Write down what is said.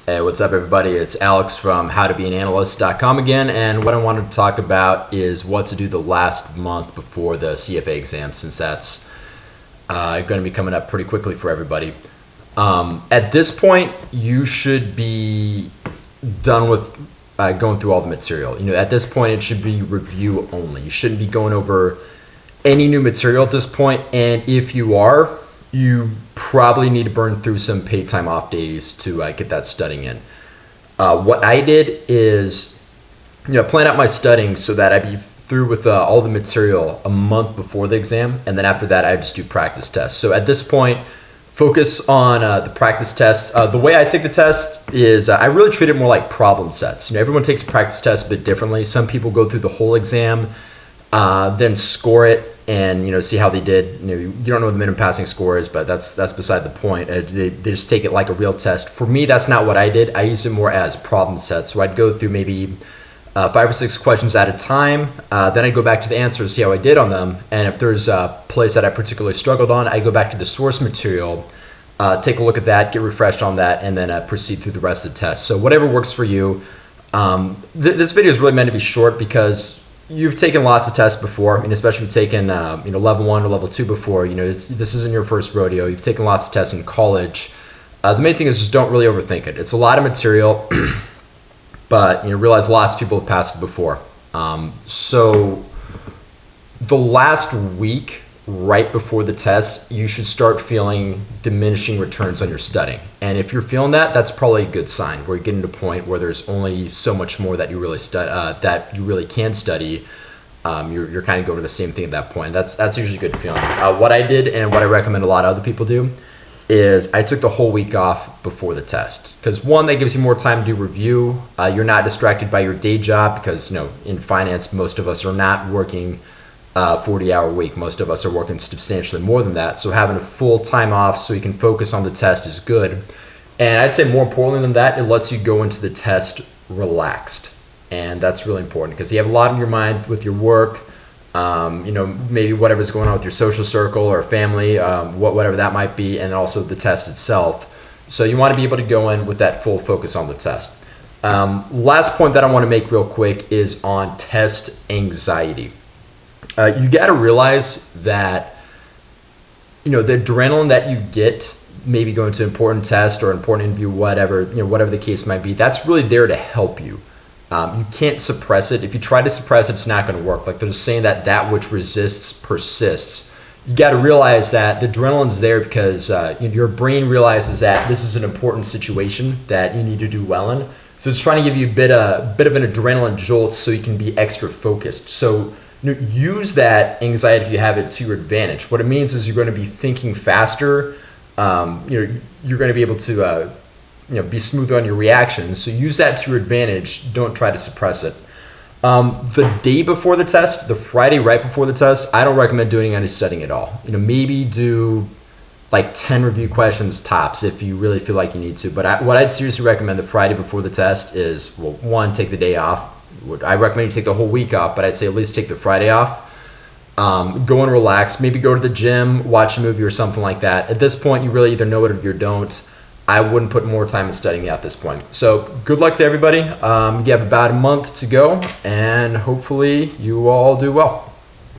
Hey, what's up, everybody? It's Alex from howtobeananalyst.com again, and what I wanted to talk about is what to do the last month before the CFA exam, since that's going to be coming up pretty quickly for everybody. At this point, you should be done with going through all the material. At this point, it should be review only. You shouldn't be going over any new material at this point, and if you are, you probably need to burn through some paid time off days to get that studying in. What I did is, plan out my studying so that I'd be through with all the material a month before the exam, and then after that, I just do practice tests. So at this point, focus on the practice tests. The way I take the test is I really treat it more like problem sets. Everyone takes a practice test a bit differently. Some people go through the whole exam, then score it, and see how they did. You don't know what the minimum passing score is, but that's beside the point. They just take it like a real test. For me, that's not what I did. I use it more as problem sets. So I'd go through maybe 5 or 6 questions at a time. Then I'd go back to the answers, see how I did on them. And if there's a place that I particularly struggled on, I'd go back to the source material, take a look at that, get refreshed on that, and then proceed through the rest of the test. So whatever works for you. This video is really meant to be short because you've taken lots of tests before, especially if you've taken level 1 or level 2 before. This isn't your first rodeo. You've taken lots of tests in college. The main thing is just don't really overthink it. It's a lot of material, but realize lots of people have passed it before. So the last week right before the test, you should start feeling diminishing returns on your studying. And if you're feeling that, that's probably a good sign. We're getting to a point where there's only so much more that you really can study. You're kind of going to the same thing at that point. That's usually a good feeling. What I did and what I recommend a lot of other people do is I took the whole week off before the test, because one, that gives you more time to do review. You're not distracted by your day job, because in finance, most of us are not working 40-hour week. Most of us are working substantially more than that. So having a full time off so you can focus on the test is good. And I'd say more importantly than that, it lets you go into the test relaxed. And that's really important because you have a lot on your mind with your work, maybe whatever's going on with your social circle or family, whatever that might be, and also the test itself. So you want to be able to go in with that full focus on the test. Last point that I want to make real quick is on test anxiety. You got to realize that, the adrenaline that you get, maybe going to an important test or important interview, whatever the case might be, that's really there to help you. You can't suppress it. If you try to suppress it, it's not going to work. Like there's a saying that which resists persists. You got to realize that the adrenaline's there because your brain realizes that this is an important situation that you need to do well in. So it's trying to give you a bit of an adrenaline jolt so you can be extra focused. So use that anxiety if you have it to your advantage. What it means is you're going to be thinking faster. You're going to be able to be smoother on your reactions. So use that to your advantage. Don't try to suppress it. The day before the test, the Friday right before the test, I don't recommend doing any studying at all. Maybe do like 10 review questions tops if you really feel like you need to. But what I'd seriously recommend the Friday before the test is, well, one, take the day off. I recommend you take the whole week off, but I'd say at least take the Friday off. Go and relax. Maybe go to the gym, watch a movie or something like that. At this point, you really either know it or you don't. I wouldn't put more time in studying at this point. So good luck to everybody. You have about a month to go, and hopefully you all do well.